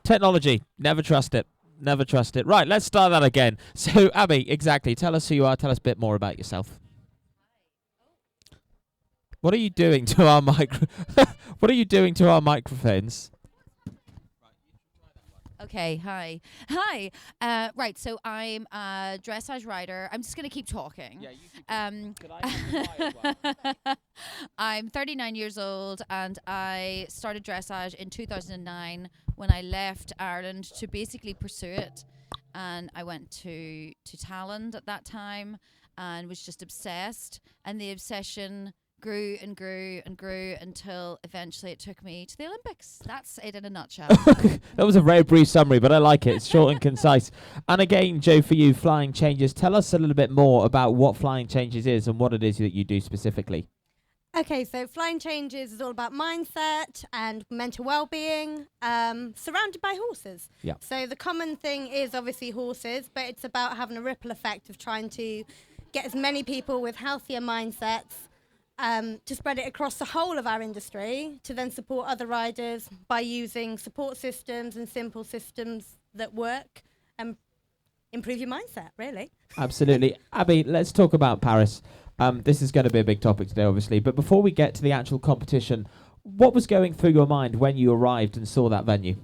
Technology, never trust it. Never trust it. Right, let's start that again. So, Abby, exactly. Tell us who you are. Tell us a bit more about yourself. What are you doing to our What are you doing to our microphones? Okay, hi. Hi. Right, so I'm a dressage rider. I'm just going to keep talking. Yeah, you Could I have the as well? I'm 39 years old and I started dressage in 2009 when I left Ireland to basically pursue it. And I went to Thailand at that time and was just obsessed. And the obsession grew and grew and grew until eventually it took me to the Olympics. That's it in a nutshell. That was a very brief summary, but I like it. It's short and concise. And again, Joe, for you, Flying Changes, tell us a little bit more about what Flying Changes is and what it is that you do specifically. Okay, so Flying Changes is all about mindset and mental well-being, surrounded by horses. Yeah. So the common thing is obviously horses, but it's about having a ripple effect of trying to get as many people with healthier mindsets to spread it across the whole of our industry, to then support other riders by using support systems and simple systems that work and improve your mindset, really. Absolutely. Abby, let's talk about Paris. This is going to be a big topic today, obviously. But before we get to the actual competition, what was going through your mind when you arrived and saw that venue?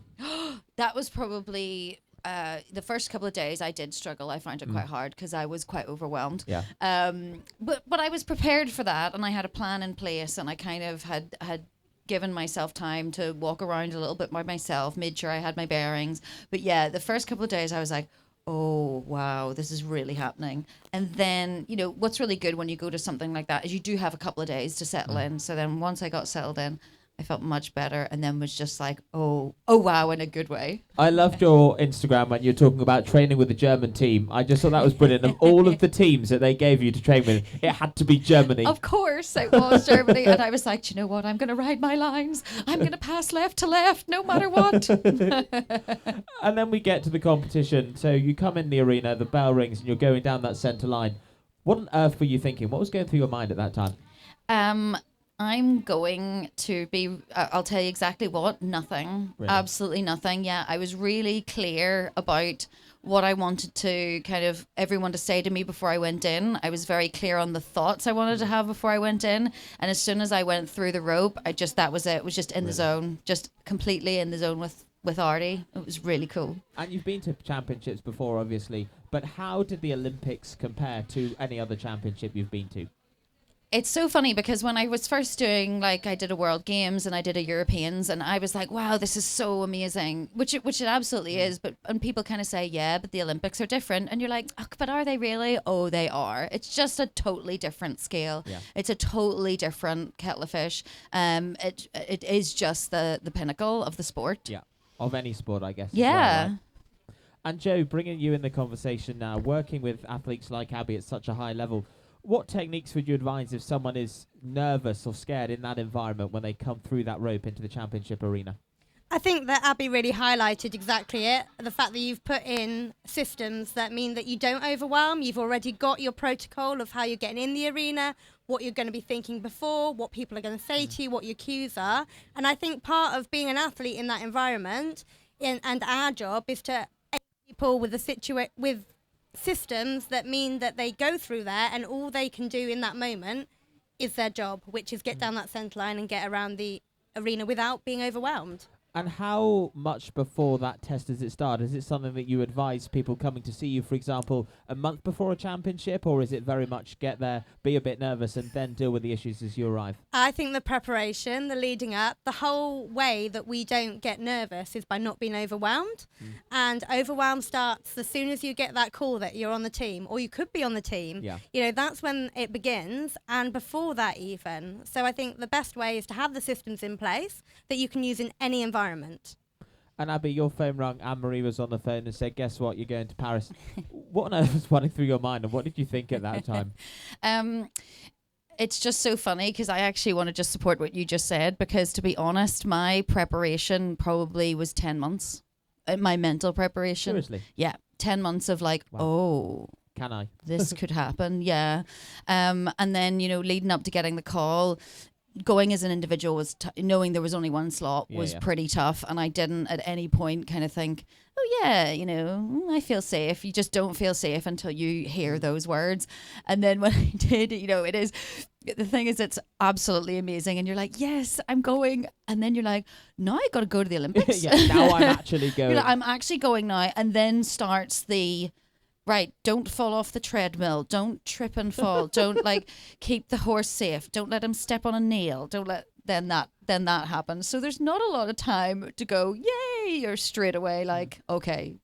That was probably the first couple of days. I did struggle. I found it quite hard because I was quite overwhelmed. Yeah. But I was prepared for that, and I had a plan in place, and I kind of had given myself time to walk around a little bit by myself, made sure I had my bearings. But yeah, the first couple of days I was like, oh, wow, this is really happening. And then, you know, what's really good when you go to something like that is you do have a couple of days to settle in. So then once I got settled in, I felt much better and then was just like, oh, wow, in a good way. I loved your Instagram when you're talking about training with the German team. I just thought that was brilliant. Of all of the teams that they gave you to train with, it had to be Germany. Of course, it was Germany. And I was like, you know what? I'm going to ride my lines. I'm going to pass left to left, no matter what. And then we get to the competition. So you come in the arena, the bell rings, and you're going down that centre line. What on earth were you thinking? What was going through your mind at that time? I'm going to be, I'll tell you exactly what, nothing. Really? Absolutely nothing. Yeah, I was really clear about what I wanted to kind of everyone to say to me before I went in. I was very clear on the thoughts I wanted to have before I went in. And as soon as I went through the rope, that was it. It was just in the zone, just completely in the zone with Artie. It was really cool. And you've been to championships before, obviously, but how did the Olympics compare to any other championship you've been to? It's so funny because when I was first doing, I did a World Games and I did a Europeans and I was like, wow, this is so amazing, which it absolutely is. And people kind of say, yeah, but the Olympics are different. And you're like, oh, but are they really? Oh, they are. It's just a totally different scale. Yeah. It's a totally different kettle of fish. It is just the pinnacle of the sport. Yeah, of any sport, I guess. Yeah. Well, right? And Joe, bringing you in the conversation now, working with athletes like Abby at such a high level, what techniques would you advise if someone is nervous or scared in that environment when they come through that rope into the championship arena? I think that Abby really highlighted exactly it. The fact that you've put in systems that mean that you don't overwhelm. You've already got your protocol of how you're getting in the arena, what you're going to be thinking before, what people are going to say to you, what your cues are. And I think part of being an athlete in that environment and our job is to educate people with systems that mean that they go through there and all they can do in that moment is their job, which is get down that centre line and get around the arena without being overwhelmed. And how much before that test does it start? Is it something that you advise people coming to see you, for example, a month before a championship, or is it very much get there, be a bit nervous, and then deal with the issues as you arrive? I think the preparation, the leading up, the whole way that we don't get nervous is by not being overwhelmed. And overwhelm starts as soon as you get that call that you're on the team, or you could be on the team. Yeah. You know, that's when it begins, and before that even. So I think the best way is to have the systems in place that you can use in any environment. And Abby, your phone rang, Anne-Marie was on the phone and said, guess what, you're going to Paris. What on earth was running through your mind, and what did you think at that time? It's just so funny because I actually want to just support what you just said, because to be honest, my preparation probably was 10 months. My mental preparation. Seriously? Yeah. 10 months of like, wow. Oh, can I? This could happen. Yeah. And then, leading up to getting the call, going as an individual was knowing there was only one slot Yeah, was yeah. pretty tough, and I didn't at any point kind of think, oh yeah, you know, I feel safe. You just don't feel safe until you hear those words. And then when I did, you know, the thing is, it's absolutely amazing, and you're like, yes, I'm going, and then you're like, now I got to go to the Olympics. Yeah, now I'm actually going. You're like, I'm actually going now, and then starts the right. Don't fall off the treadmill. Don't trip and fall. Don't like keep the horse safe. Don't let him step on a nail. Don't let then that happens. So there's not a lot of time to go, yay, you're straight away like, okay.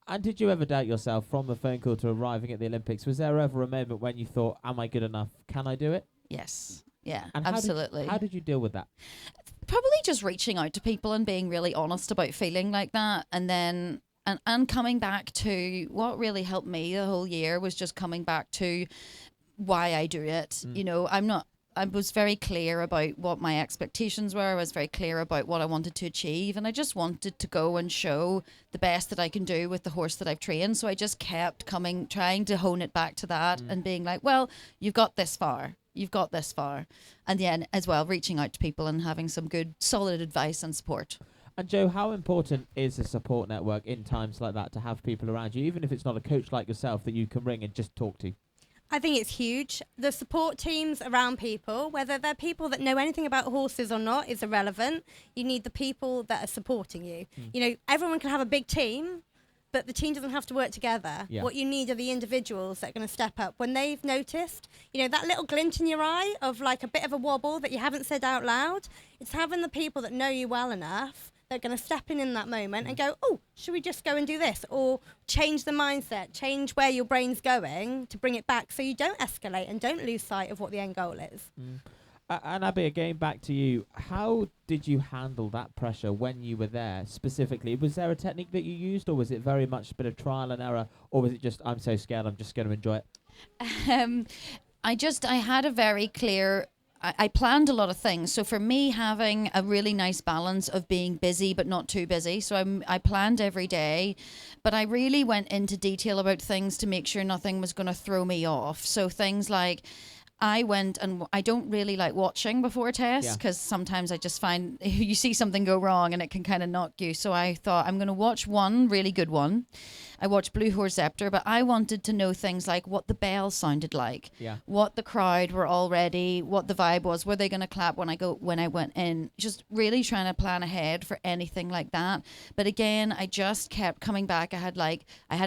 And did you ever doubt yourself from the phone call to arriving at the Olympics? Was there ever a moment when you thought, am I good enough? Can I do it? Yes. Yeah, And absolutely. How did you deal with that? Probably just reaching out to people and being really honest about feeling like that. And then, and coming back to what really helped me the whole year was just coming back to why I do it. You know, I was very clear about what my expectations were. I was very clear about what I wanted to achieve. And I just wanted to go and show the best that I can do with the horse that I've trained. So I just kept trying to hone it back to that and being like, well, you've got this far. You've got this far. And then as well, reaching out to people and having some good, solid advice and support. And Jo, how important is a support network in times like that to have people around you, even if it's not a coach like yourself that you can ring and just talk to? I think it's huge. The support teams around people, whether they're people that know anything about horses or not, is irrelevant. You need the people that are supporting you. You know, everyone can have a big team, but the team doesn't have to work together. Yeah. What you need are the individuals that are going to step up when they've noticed, you know, that little glint in your eye of like a bit of a wobble that you haven't said out loud. It's having the people that know you well enough that are going to step in that moment and go, oh, should we just go and do this? Or change the mindset, change where your brain's going to bring it back so you don't escalate and don't lose sight of what the end goal is. And Abby, again, back to you. How did you handle that pressure when you were there specifically? Was there a technique that you used, or was it very much a bit of trial and error, or was it just, I'm so scared, I'm just going to enjoy it? I had a very clear, I planned a lot of things. So for me, having a really nice balance of being busy but not too busy. So I planned every day, but I really went into detail about things to make sure nothing was going to throw me off. So things like, I went, and I don't really like watching before a test because sometimes I just find you see something go wrong and it can kind of knock you. So I thought I'm going to watch one really good one. I watched Blue Horse Scepter, but I wanted to know things like what the bell sounded like, what the crowd were already, what the vibe was. Were they going to clap when I went in? Just really trying to plan ahead for anything like that. But again, I just kept coming back. I had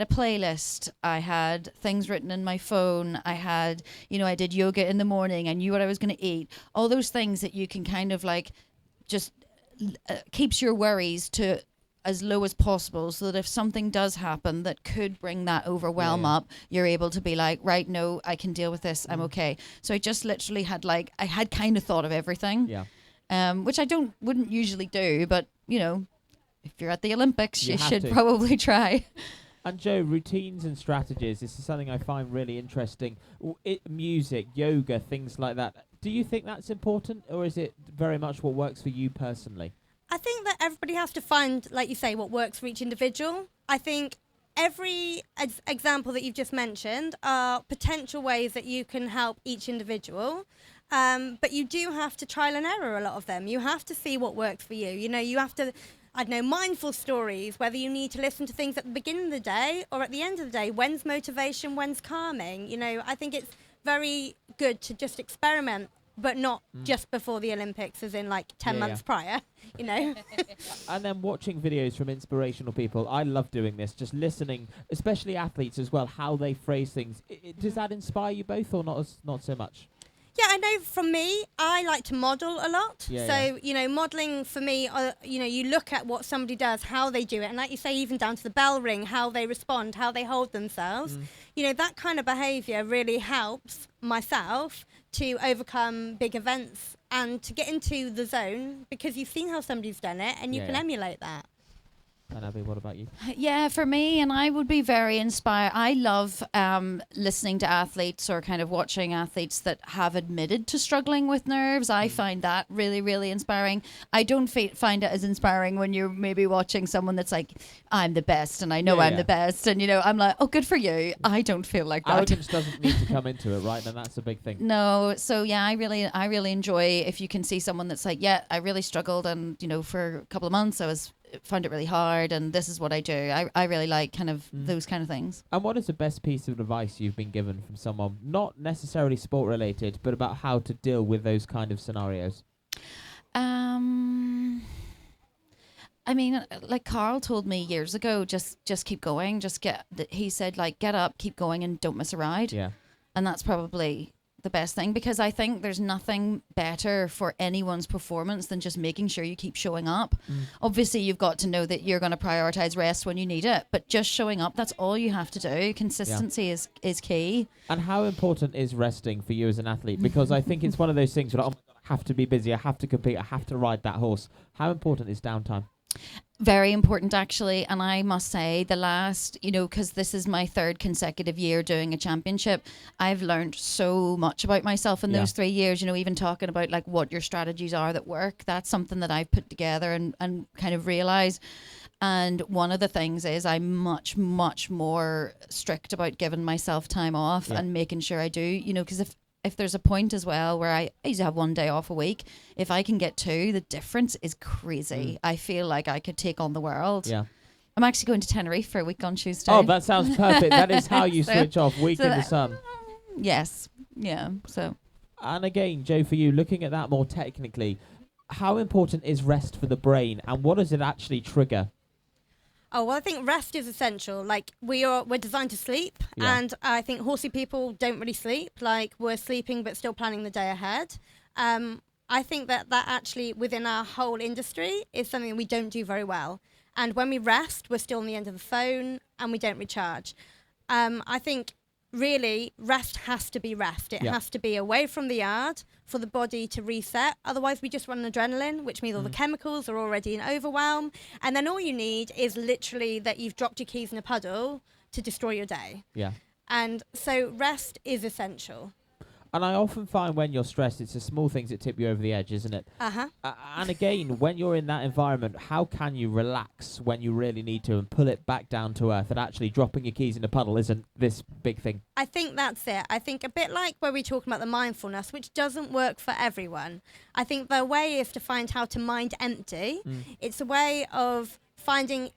a playlist. I had things written in my phone. I did yoga in the morning. I knew what I was going to eat. All those things that you can kind of like just keeps your worries to as low as possible, so that if something does happen that could bring that overwhelm up, you're able to be like, right, no, I can deal with this. I'm okay. So I just literally had I had kind of thought of everything, which I wouldn't usually do, but you know, if you're at the Olympics, you should probably try. And Jo, routines and strategies, this is something I find really interesting. Music, yoga, things like that. Do you think that's important, or is it very much what works for you personally? I think that everybody has to find, like you say, what works for each individual. I think every example that you've just mentioned are potential ways that you can help each individual. But you do have to trial and error a lot of them. You have to see what works for you. You know, you have to, mindful stories, whether you need to listen to things at the beginning of the day or at the end of the day. When's motivation, when's calming? You know, I think it's very good to just experiment, but not just before the Olympics, as in like 10 months prior, you know. And then watching videos from inspirational people. I love doing this, just listening, especially athletes as well, how they phrase things. Does that inspire you both, or not so much? Yeah, I know from me, I like to model a lot. You know, modeling for me, you know, you look at what somebody does, how they do it. And like you say, even down to the bell ring, how they respond, how they hold themselves. You know, that kind of behaviour really helps myself to overcome big events and to get into the zone, because you've seen how somebody's done it and you can emulate that. And Abby, what about you? Yeah, for me, and I would be very inspired. I love listening to athletes or kind of watching athletes that have admitted to struggling with nerves. I find that really, really inspiring. I don't find it as inspiring when you're maybe watching someone that's like, I'm the best and I know I'm the best. And, I'm like, oh, good for you. I don't feel like that. Arrogance doesn't need to come into it, right? And that's a big thing. No. So, yeah, I really enjoy if you can see someone that's like, yeah, I really struggled and, for a couple of months found it really hard and this is what I do. I really like kind of those kind of things. And what is the best piece of advice you've been given from someone, not necessarily sport related, but about how to deal with those kind of scenarios? I mean, like Carl told me years ago, just keep going. He said, like, get up, keep going and don't miss a ride. Yeah. And that's probably the best thing, because I think there's nothing better for anyone's performance than just making sure you keep showing up. Obviously you've got to know that you're going to prioritize rest when you need it, but just showing up, that's all you have to do. Consistency is key. And how important is resting for you as an athlete? Because I think it's one of those things where I have to be busy, I have to compete, I have to ride that horse. How important is downtime? Very important, actually. And I must say the last, because this is my third consecutive year doing a championship, I've learned so much about myself in those 3 years, even talking about like what your strategies are that work. That's something that I've put together and kind of realized. And one of the things is I'm much, much more strict about giving myself time off and making sure I do, because if there's a point as well where I used to have 1 day off a week, if I can get 2, the difference is crazy. I feel like I could take on the world. Yeah. I'm actually going to Tenerife for a week on Tuesday. Oh, that sounds perfect. That is how you switch off, week in the sun. Yes. Yeah. So. And again, Joe, for you, looking at that more technically, how important is rest for the brain and what does it actually trigger? Oh, well, I think rest is essential. Like, we're designed to sleep, and I think horsey people don't really sleep. Like, we're sleeping but still planning the day ahead. I think that actually, within our whole industry, is something we don't do very well. And when we rest, we're still on the end of the phone, and we don't recharge. I think, really, rest has to be rest. It has to be away from the yard for the body to reset. Otherwise, we just run adrenaline, which means all the chemicals are already in overwhelm. And then all you need is literally that you've dropped your keys in a puddle to destroy your day. Yeah. And so rest is essential. And I often find when you're stressed, it's the small things that tip you over the edge, isn't it? Uh-huh. And again, when you're in that environment, how can you relax when you really need to and pull it back down to earth? And actually dropping your keys in a puddle isn't this big thing. I think that's it. I think a bit like where we're talking about the mindfulness, which doesn't work for everyone. I think the way is to find how to mind empty. It's a way of finding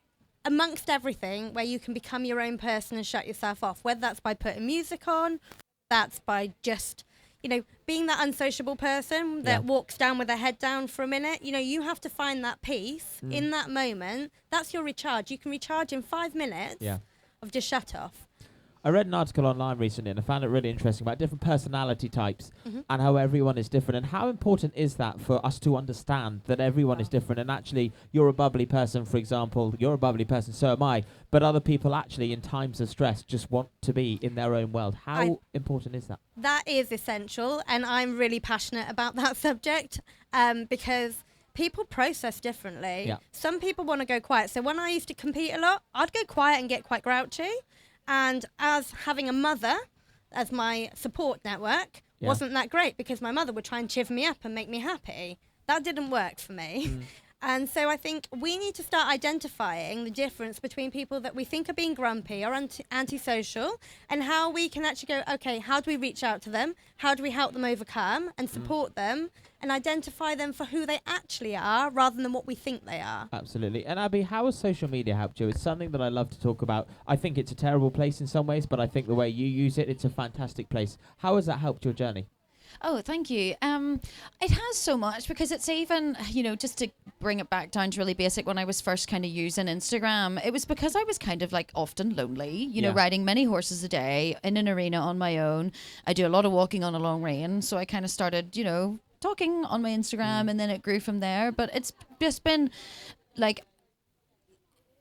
amongst everything where you can become your own person and shut yourself off, whether that's by putting music on, that's by just, being that unsociable person that walks down with their head down for a minute. You have to find that peace in that moment. That's your recharge. You can recharge in 5 minutes of just shut off. I read an article online recently and I found it really interesting about different personality types and how everyone is different. And how important is that for us to understand that everyone is different? And actually, you're a bubbly person, for example, you're a bubbly person, so am I. But other people actually, in times of stress, just want to be in their own world. How important is that? That is essential. And I'm really passionate about that subject because people process differently. Yeah. Some people want to go quiet. So when I used to compete a lot, I'd go quiet and get quite grouchy. And as having a mother as my support network wasn't that great because my mother would try and cheer me up and make me happy. That didn't work for me. And so I think we need to start identifying the difference between people that we think are being grumpy or antisocial and how we can actually go, okay, how do we reach out to them? How do we help them overcome and support them and identify them for who they actually are rather than what we think they are? Absolutely. And Abby, how has social media helped you? It's something that I love to talk about. I think it's a terrible place in some ways, but I think the way you use it, it's a fantastic place. How has that helped your journey? Oh, thank you. It has so much because it's even, just to bring it back down to really basic, when I was first kind of using Instagram, it was because I was kind of like often lonely, riding many horses a day in an arena on my own. I do a lot of walking on a long rein. So I kind of started, talking on my Instagram and then it grew from there. But it's just been like,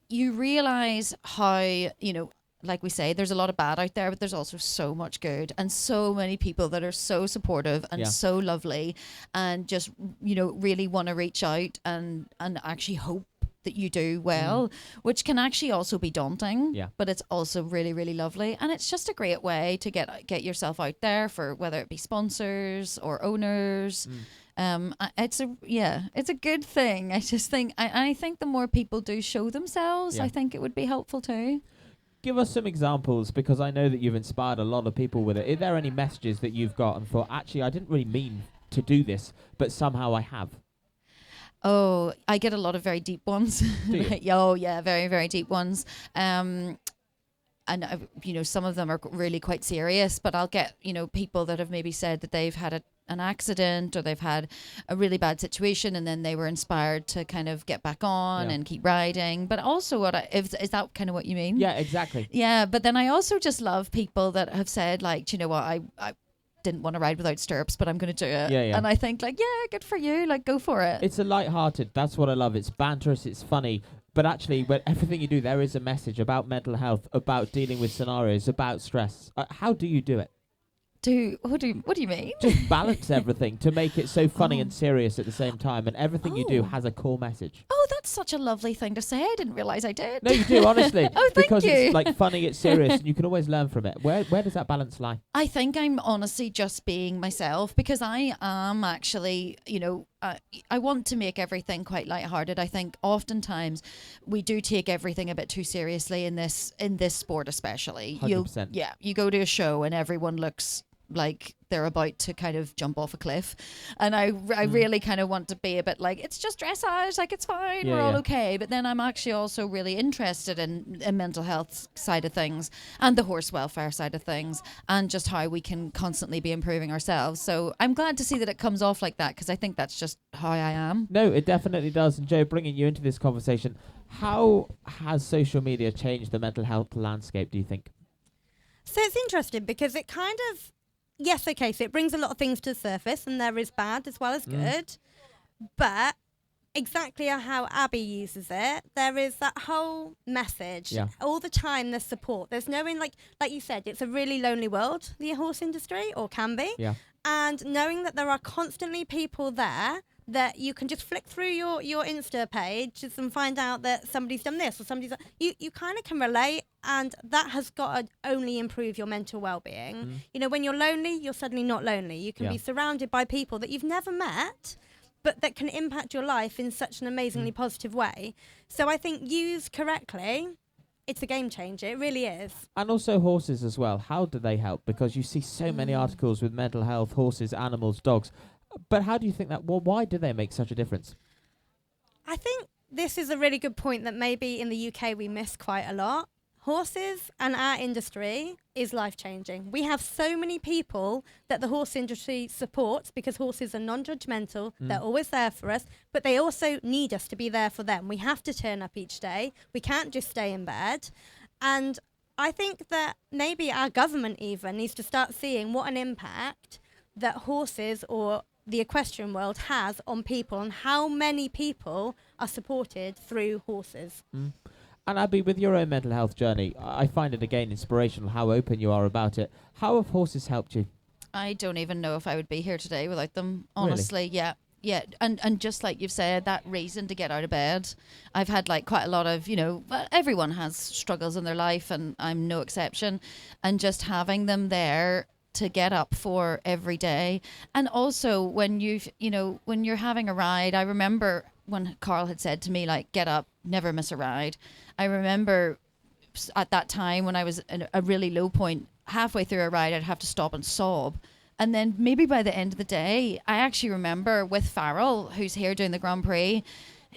you realize how, like we say, there's a lot of bad out there, but there's also so much good and so many people that are so supportive and so lovely and just, really want to reach out and actually hope that you do well, which can actually also be daunting. Yeah. But it's also really, really lovely, and it's just a great way to get yourself out there for whether it be sponsors or owners. It's a good thing. I just think I think the more people do show themselves, I think it would be helpful too. Give us some examples, because I know that you've inspired a lot of people with it. Are there any messages that you've got and thought, actually, I didn't really mean to do this, but somehow I have? Oh, I get a lot of very deep ones. Do you? Oh, yeah, very, very deep ones. And some of them are really quite serious, but I'll get, people that have maybe said that they've had an accident or they've had a really bad situation, and then they were inspired to kind of get back on and keep riding. But also, is that kind of what you mean? Yeah, exactly. Yeah, but then I also just love people that have said, like, do you know what, I didn't want to ride without stirrups, but I'm going to do it. Yeah. And I think, like, yeah, good for you, like, go for it. It's a light-hearted. That's what I love. It's banterous. It's funny. But actually, with everything you do, there is a message about mental health, about dealing with scenarios, about stress. How do you do it? What do you mean? Just balance everything to make it so funny and serious at the same time, and everything you do has a core message. Oh, that's such a lovely thing to say. I didn't realise I did. No, you do, honestly. Oh, thank because you. It's like funny, it's serious, and you can always learn from it. Where does that balance lie? I think I'm honestly just being myself, because I am actually, I want to make everything quite lighthearted. I think oftentimes we do take everything a bit too seriously in this sport, especially. 100%. You go to a show and everyone looks like they're about to kind of jump off a cliff, and I really kind of want to be a bit like, it's just dressage, like, it's fine, we're all okay. But then I'm actually also really interested in mental health side of things and the horse welfare side of things, and just how we can constantly be improving ourselves. So I'm glad to see that it comes off like that, because I think that's just how I am. No, it definitely does. And Joe, bringing you into this conversation, how has social media changed the mental health landscape, do you think? So it's interesting because it kind of, yes, okay, so it brings a lot of things to the surface, and there is bad as well as good. But exactly how Abby uses it, there is that whole message. Yeah. All the time there's support. There's knowing, like you said, it's a really lonely world, the horse industry, or can be. Yeah. And knowing that there are constantly people there that you can just flick through your Insta page and find out that somebody's done this or somebody's done, you kind of can relate, and that has got to only improve your mental well-being. When you're lonely, you're suddenly not lonely. You can be surrounded by people that you've never met, but that can impact your life in such an amazingly positive way. So I think used correctly, it's a game changer. It really is. And also horses as well. How do they help? Because you see so many articles with mental health, horses, animals, dogs. But how do you think that, why do they make such a difference? I think this is a really good point that maybe in the UK we miss quite a lot. Horses and our industry is life-changing. We have so many people that the horse industry supports because horses are non-judgmental. They're always there for us, but they also need us to be there for them. We have to turn up each day. We can't just stay in bed. And I think that maybe our government even needs to start seeing what an impact that horses or the equestrian world has on people, and how many people are supported through horses. And Abby, with your own mental health journey, I find it again inspirational how open you are about it. How have horses helped you? I don't even know if I would be here today without them, honestly. Really? Yeah. And just like you've said, that reason to get out of bed. I've had like quite a lot of, everyone has struggles in their life, and I'm no exception. And just having them there to get up for every day. And also when when you're having a ride, I remember when Carl had said to me, like, get up, never miss a ride. I remember at that time when I was in a really low point, halfway through a ride, I'd have to stop and sob. And then maybe by the end of the day, I actually remember with Farrell, who's here doing the Grand Prix,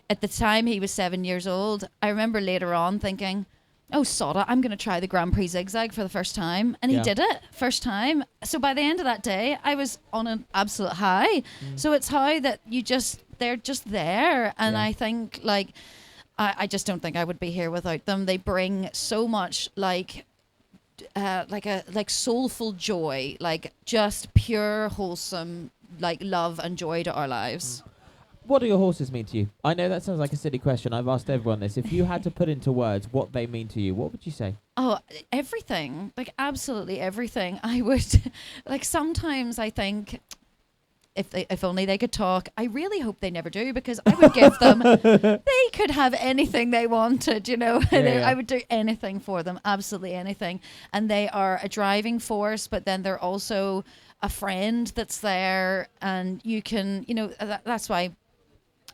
at the time he was 7 years old. I remember later on thinking, oh, sod it, I'm going to try the Grand Prix zigzag for the first time. And he did it, first time. So by the end of that day, I was on an absolute high. So it's how that they're just there. And I think, like, I just don't think I would be here without them. They bring so much, like soulful joy, like just pure, wholesome, like love and joy to our lives. What do your horses mean to you? I know that sounds like a silly question. I've asked everyone this. If you had to put into words what they mean to you, what would you say? Oh, everything. Like, absolutely everything. I would, like, sometimes I think, if only they could talk. I really hope they never do, because I would give them, they could have anything they wanted, you know. I would do anything for them, absolutely anything. And they are a driving force, but then they're also a friend that's there, and you can, you know, that's why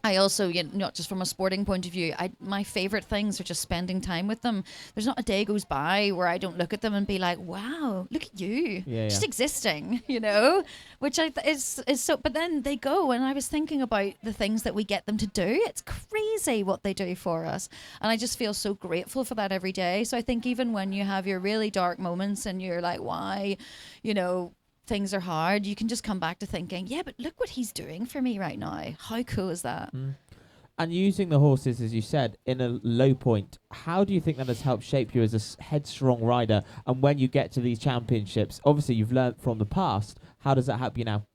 I also, you know, not just from a sporting point of view, my favorite things are just spending time with them. There's not a day goes by where I don't look at them and be like, wow, look at you, just existing, you know, which is so. But then they go, and I was thinking about the things that we get them to do. It's crazy what they do for us, and I just feel so grateful for that every day. So I think even when you have your really dark moments and you're like, why, you know, things are hard, you can just come back to thinking, yeah, but look what he's doing for me right now. How cool is that? And using the horses, as you said, in a low point, how do you think that has helped shape you as a headstrong rider? And when you get to these championships, obviously you've learnt from the past, how does that help you now?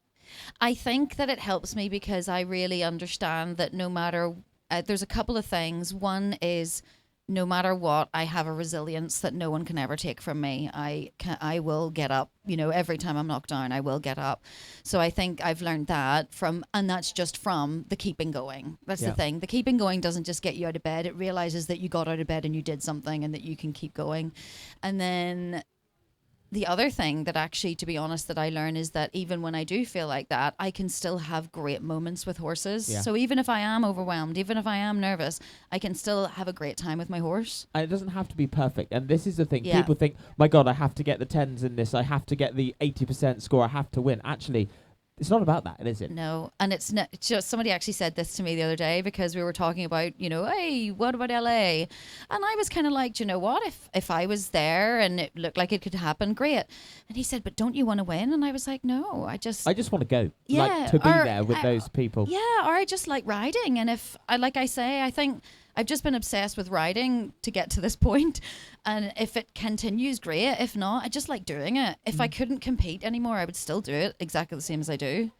I think that it helps me because I really understand that no matter, there's a couple of things. One is, no matter what, I have a resilience that no one can ever take from me. I will get up, you know, every time I'm knocked down, I will get up. So I think I've learned that and that's just from the keeping going. That's the thing. The keeping going doesn't just get you out of bed. It realizes that you got out of bed and you did something and that you can keep going. And then the other thing that actually, to be honest, that I learn is that even when I do feel like that, I can still have great moments with horses. Yeah. So even if I am overwhelmed, even if I am nervous, I can still have a great time with my horse. And it doesn't have to be perfect. And this is the thing. People think, my God, I have to get the 10s in this. I have to get the 80% score. I have to win. Actually, it's not about that, is it? No, and it's not just, somebody actually said this to me the other day because we were talking about, you know, hey, what about LA? And I was kind of like, you know what, if I was there and it looked like it could happen, great. And he said, but don't you want to win? And I was like, no, I just want to go. Yeah, like to be there with those people. Yeah, or I just like riding. And if I, like I say, I think I've just been obsessed with riding to get to this point. And if it continues, great. If not, I just like doing it. If I couldn't compete anymore, I would still do it exactly the same as I do.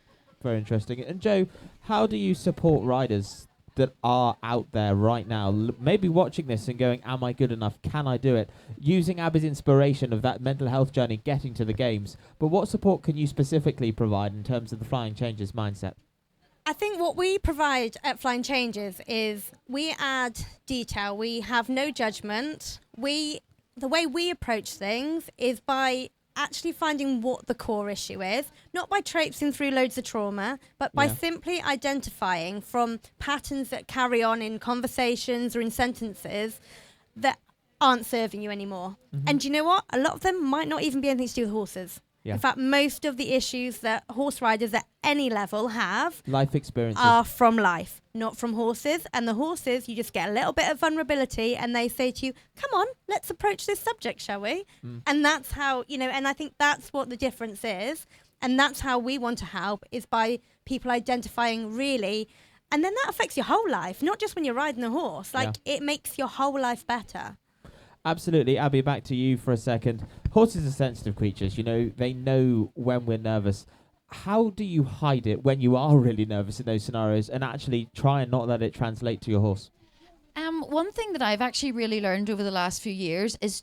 Very interesting. And Jo, how do you support riders that are out there right now, maybe watching this and going, am I good enough? Can I do it? Using Abby's inspiration of that mental health journey, getting to the games. But what support can you specifically provide in terms of the Flying Changes mindset? I think what we provide at Flying Changes is we add detail. We have no judgment. The way we approach things is by actually finding what the core issue is, not by traipsing through loads of trauma, but by simply identifying from patterns that carry on in conversations or in sentences that aren't serving you anymore. And do you know what? A lot of them might not even be anything to do with horses. Yeah. In fact, most of the issues that horse riders at any level have life experiences are from life, not from horses. And the horses, you just get a little bit of vulnerability and they say to you, come on, let's approach this subject, shall we? And that's how, you know, and I think that's what the difference is. And that's how we want to help, is by people identifying really. And then that affects your whole life, not just when you're riding a horse. Like, it makes your whole life better. Absolutely. Abby, back to you for a second. Horses are sensitive creatures. You know, they know when we're nervous. How do you hide it when you are really nervous in those scenarios and actually try and not let it translate to your horse? One thing that I've actually really learned over the last few years is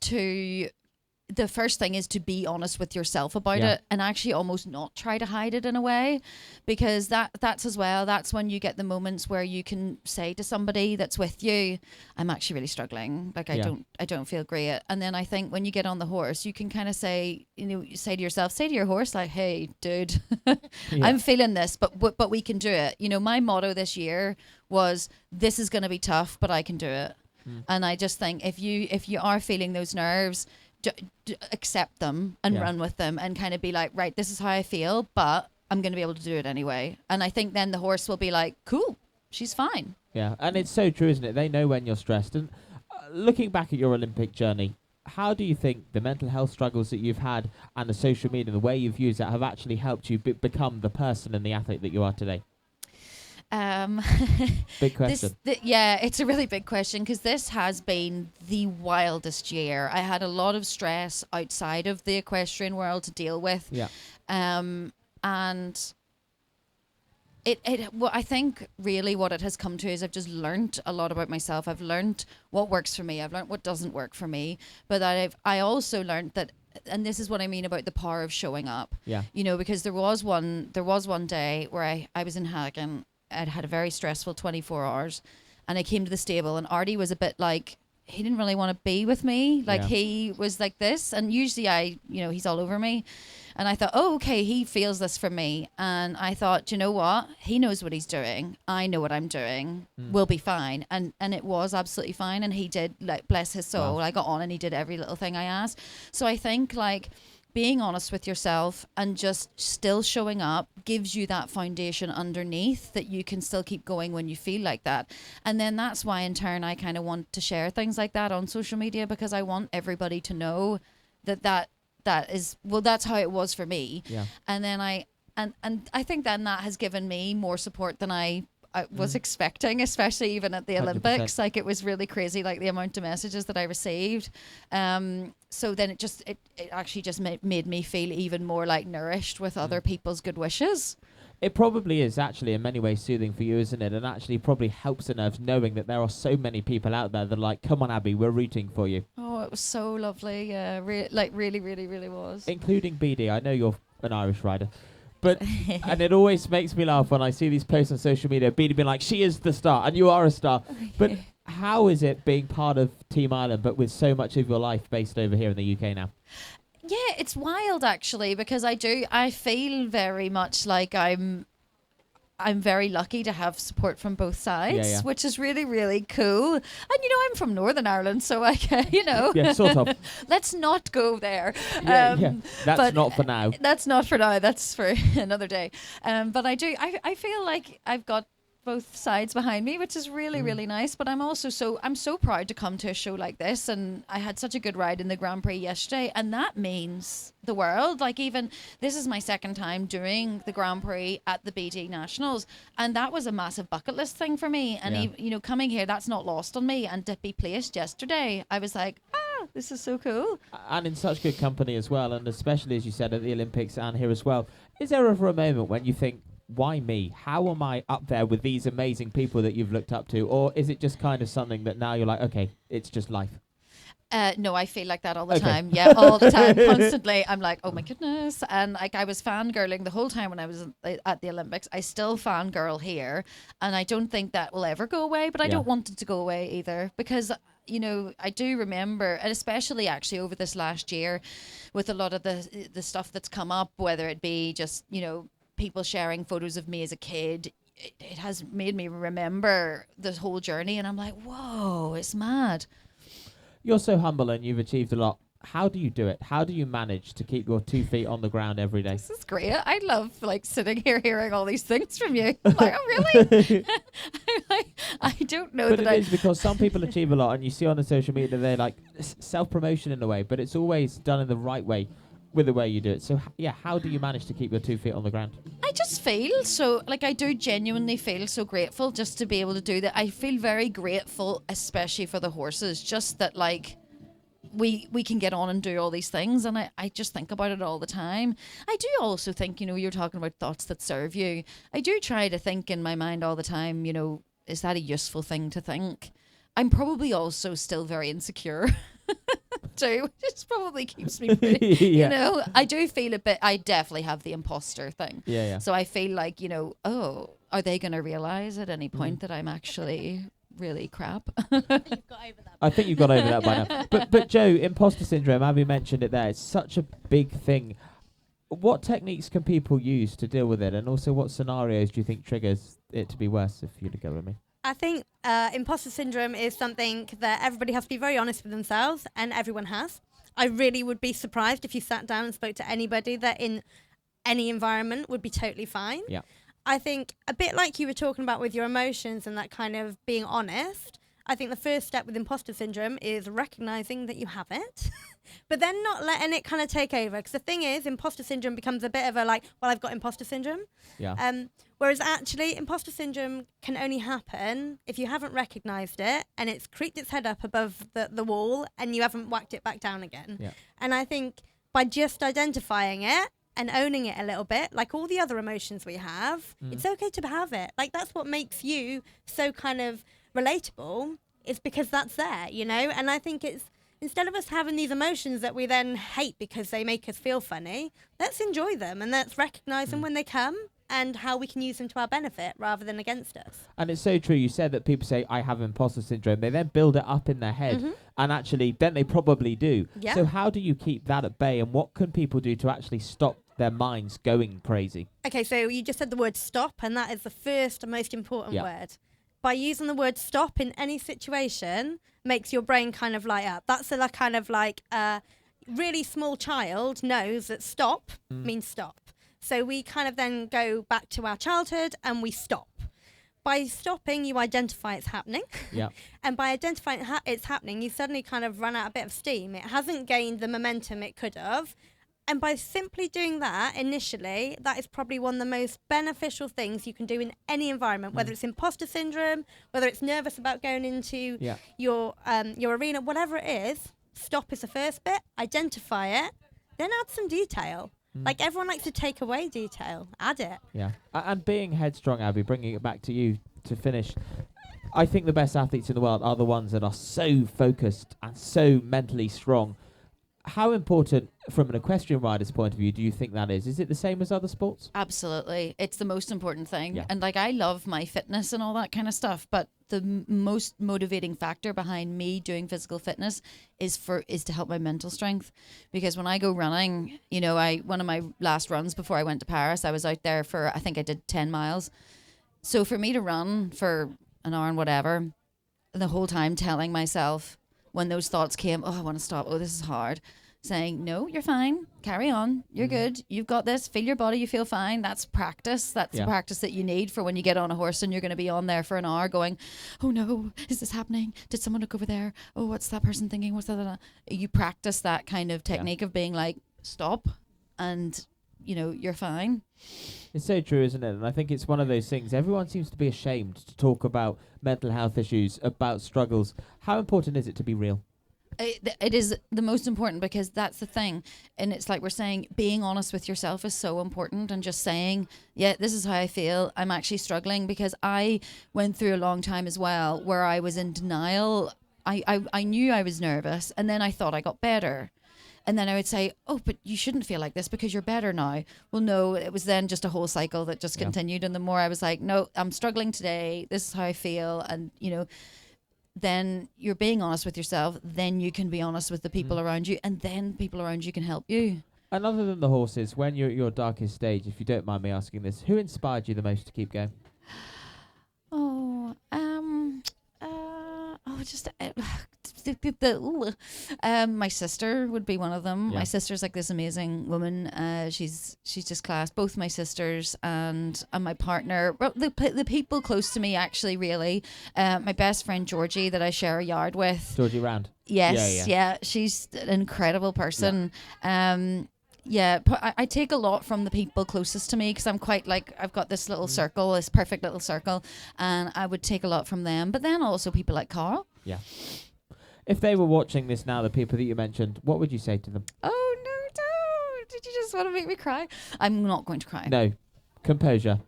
the first thing is to be honest with yourself about it and actually almost not try to hide it in a way, because that's as well, that's when you get the moments where you can say to somebody that's with you, I'm actually really struggling, like I don't feel great. And then I think when you get on the horse, you can kind of say, you know, say to yourself, say to your horse like, hey dude, I'm feeling this, but we can do it. You know, my motto this year was, this is going to be tough, but I can do it. And I just think if you are feeling those nerves, accept them and run with them and kind of be like, right, this is how I feel, but I'm going to be able to do it anyway. And I think then the horse will be like, cool, she's fine. Yeah, and it's so true, isn't it? They know when you're stressed. And looking back at your Olympic journey, how do you think the mental health struggles that you've had and the social media, the way you've used that, have actually helped you become the person and the athlete that you are today? Big question. It's a really big question, because this has been the wildest year. I had a lot of stress outside of the equestrian world to deal with. And I think really what it has come to is I've just learned a lot about myself. I've learned what works for me. I've learned what doesn't work for me. But I also learned that and this is what I mean about the power of showing up. Yeah. You know, because there was one day where I was in Hagen. I'd had a very stressful 24 hours, and I came to the stable, and Artie was a bit like, he didn't really want to be with me. Like, he was like this, and usually he's all over me. And I thought, oh, okay, he feels this from me. And I thought, you know what? He knows what he's doing. I know what I'm doing. We'll be fine. And it was absolutely fine. And he did, like, bless his soul. Wow. I got on and he did every little thing I asked. So I think, like, being honest with yourself and just still showing up gives you that foundation underneath that you can still keep going when you feel like that. And then that's why, in turn, I kind of want to share things like that on social media, because I want everybody to know that is, well, that's how it was for me. Yeah. And then I think then that has given me more support than I was expecting, especially even at the 100%. Olympics. Like, it was really crazy, like the amount of messages that I received. So then it actually just made me feel even more like nourished with other people's good wishes. It probably is actually in many ways soothing for you, isn't it? And actually probably helps the nerves knowing that there are so many people out there that are like, come on, Abby, we're rooting for you. Oh, it was so lovely. Yeah, really, really, really was. Including BD. I know you're an Irish rider. But and it always makes me laugh when I see these posts on social media, BD being like, she is the star, and you are a star. But how is it being part of Team Ireland, but with so much of your life based over here in the UK now? Yeah, it's wild actually, because I feel very much like I'm very lucky to have support from both sides, which is really, really cool. And, I'm from Northern Ireland, so yeah, sort of. Let's not go there. That's not for now. That's not for now. That's for another day. But I feel like I've got both sides behind me, which is really, really nice. But I'm also I'm so proud to come to a show like this, and I had such a good ride in the Grand Prix yesterday, and that means the world. Like, even this is my second time doing the Grand Prix at the BD Nationals, and that was a massive bucket list thing for me. And coming here, that's not lost on me. And to be placed yesterday, I was like, this is so cool. And in such good company as well, and especially, as you said, at the Olympics and here as well. Is there ever a moment when you think, why me? How am I up there with these amazing people that you've looked up to? Or is it just kind of something that now you're like, okay, it's just life? No, I feel like that all the time. Yeah, all the time, constantly. I'm like, oh my goodness. And like, I was fangirling the whole time when I was at the Olympics. I still fangirl here. And I don't think that will ever go away, but I don't want it to go away either, because I do remember, and especially actually over this last year with a lot of the stuff that's come up, whether it be just, people sharing photos of me as a kid, it has made me remember this whole journey, and I'm like, whoa, it's mad. You're so humble and you've achieved a lot. How do you do it? How do you manage to keep your 2 feet on the ground every day? This is great. I love sitting here hearing all these things from you. I'm like, oh really? I don't know. But it is because some people achieve a lot, and you see on the social media they're like self-promotion in a way, but it's always done in the right way. With the way you do it. So, how do you manage to keep your 2 feet on the ground? I just feel so, I do genuinely feel so grateful just to be able to do that. I feel very grateful, especially for the horses, just that, we can get on and do all these things, and I just think about it all the time. I do also think, you're talking about thoughts that serve you. I do try to think in my mind all the time, is that a useful thing to think? I'm probably also still very insecure. Too, which probably keeps me pretty, I do feel a bit, I definitely have the imposter thing. So I feel like, are they going to realize at any point that I'm actually really crap? You've got over that. I think you've got over that by now. But Joe, imposter syndrome, Abby mentioned it there. It's such a big thing. What techniques can people use to deal with it? And also, what scenarios do you think triggers it to be worse, if you'd go with me? I think imposter syndrome is something that everybody has to be very honest with themselves, and everyone has. I really would be surprised if you sat down and spoke to anybody that in any environment would be totally fine. Yeah. I think a bit like you were talking about with your emotions and that kind of being honest, I think the first step with imposter syndrome is recognizing that you have it, but then not letting it kind of take over. Because the thing is, imposter syndrome becomes a bit of a I've got imposter syndrome. Yeah. Whereas actually, imposter syndrome can only happen if you haven't recognized it and it's creeped its head up above the wall and you haven't whacked it back down again. Yeah. And I think by just identifying it and owning it a little bit, like all the other emotions we have, it's okay to have it. That's what makes you so kind of relatable, is because that's there, and I think it's instead of us having these emotions that we then hate because they make us feel funny, let's enjoy them and let's recognise them when they come and how we can use them to our benefit rather than against us. And it's so true. You said that people say, I have imposter syndrome. They then build it up in their head. And actually, then they probably do. Yeah. So how do you keep that at bay? And what can people do to actually stop their minds going crazy? Okay, so you just said the word stop, and that is the first and most important word. By using the word stop in any situation makes your brain kind of light up. That's a kind of like a really small child knows that stop means stop. So we kind of then go back to our childhood and we stop. By stopping, you identify it's happening. Yeah. And by identifying it's happening, you suddenly kind of run out a bit of steam. It hasn't gained the momentum it could have. And by simply doing that initially, that is probably one of the most beneficial things you can do in any environment, whether it's imposter syndrome, whether it's nervous about going into your arena, whatever it is. Stop is the first bit, identify it, then add some detail. Like everyone likes to take away detail, add it. Yeah. And being headstrong, Abby, bringing it back to you to finish, I think the best athletes in the world are the ones that are so focused and so mentally strong. How important, from an equestrian rider's point of view, do you think that is? Is it the same as other sports? Absolutely. It's the most important thing. Yeah. And like, I love my fitness and all that kind of stuff, but the most motivating factor behind me doing physical fitness is to help my mental strength. Because when I go running, you know, one of my last runs before I went to Paris, I was out there for, I think I did 10 miles. So for me to run for an hour and whatever, the whole time telling myself, when those thoughts came, oh, I want to stop, oh, this is hard, saying, no, you're fine, carry on, you're good, you've got this, feel your body, you feel fine. That's practice. That's the practice that you need for when you get on a horse and you're going to be on there for an hour going, oh no, is this happening? Did someone look over there? Oh, what's that person thinking? What's that? You practice that kind of technique of being like, stop, and you know, you're fine. It's so true, isn't it? And I think it's one of those things, everyone seems to be ashamed to talk about mental health issues, about struggles. How important is it to be real? It is the most important, because that's the thing. And it's like we're saying, being honest with yourself is so important, and just saying, yeah, this is how I feel. I'm actually struggling, because I went through a long time as well where I was in denial. I knew I was nervous, and then I thought I got better. And then I would say, oh, but you shouldn't feel like this because you're better now. Well, no, it was then just a whole cycle that just continued. And the more I was like, no, I'm struggling today. This is how I feel. And, you know, then you're being honest with yourself. Then you can be honest with the people around you. And then people around you can help you. And other than the horses, when you're at your darkest stage, if you don't mind me asking this, who inspired you the most to keep going? My sister would be one of them. Yeah. My sister's like this amazing woman. She's just class. Both my sisters and my partner, well, the people close to me actually, really. My best friend Georgie that I share a yard with. Georgie Round. Yes, yeah. She's an incredible person. I take a lot from the people closest to me, because I'm quite like, I've got this little circle, this perfect little circle, and I would take a lot from them. But then also people like Carl. Yeah. If they were watching this now, the people that you mentioned, what would you say to them? Oh, no, don't. Did you just want to make me cry? I'm not going to cry. No. Composure.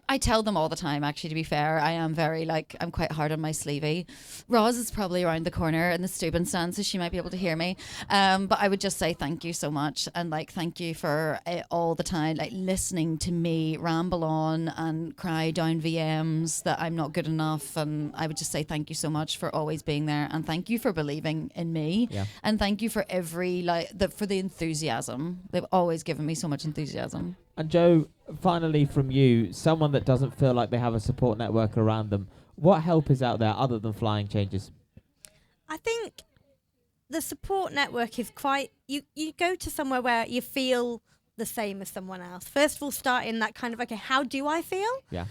I tell them all the time, actually, to be fair. I am very, I'm quite hard on my sleevey. Roz is probably around the corner in the stooping stand, so she might be able to hear me. But I would just say thank you so much. And, thank you for all the time, listening to me ramble on and cry down VMs that I'm not good enough. And I would just say thank you so much for always being there. And thank you for believing in me. Yeah. And thank you for for the enthusiasm. They've always given me so much enthusiasm. And Joe, finally from you, someone that doesn't feel like they have a support network around them, what help is out there other than flying changes? I think the support network is quite, you go to somewhere where you feel the same as someone else. First of all, start in that kind of, okay, how do I feel? Yeah.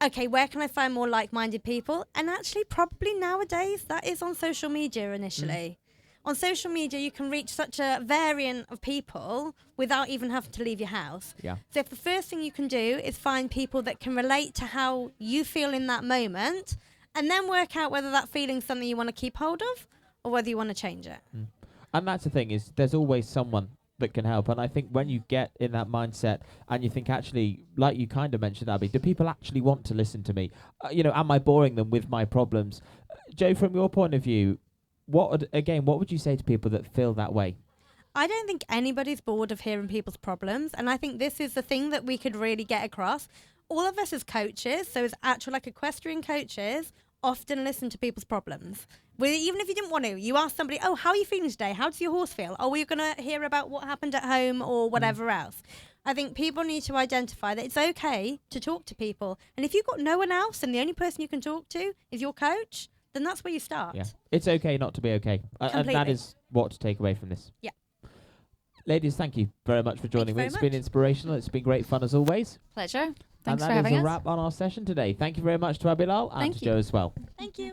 Okay, where can I find more like-minded people? And actually, probably nowadays, that is on social media initially. On social media, you can reach such a variant of people without even having to leave your house. Yeah. So if the first thing you can do is find people that can relate to how you feel in that moment, and then work out whether that feeling's something you want to keep hold of or whether you want to change it. And that's the thing, is there's always someone that can help. And I think when you get in that mindset and you think, actually, like you kind of mentioned, Abby, do people actually want to listen to me? Am I boring them with my problems? Joe, from your point of view, what would you say to people that feel that way? I don't think anybody's bored of hearing people's problems, and I think this is the thing that we could really get across. All of us as coaches, so as actual like equestrian coaches, often listen to people's problems. Even if you didn't want to, you ask somebody, oh, how are you feeling today? How does your horse feel? Oh, we're going to hear about what happened at home or whatever else. I think people need to identify that it's okay to talk to people. And if you've got no one else and the only person you can talk to is your coach, then that's where you start. Yeah, it's okay not to be okay. And that is what to take away from this. Yeah. Ladies, thank you very much for joining me. It's been inspirational. It's been great fun as always. Pleasure. Thanks for having us. And that is having a us. wrap on our session today. Thank you very much to Abilal and to Joe as well. Thank you.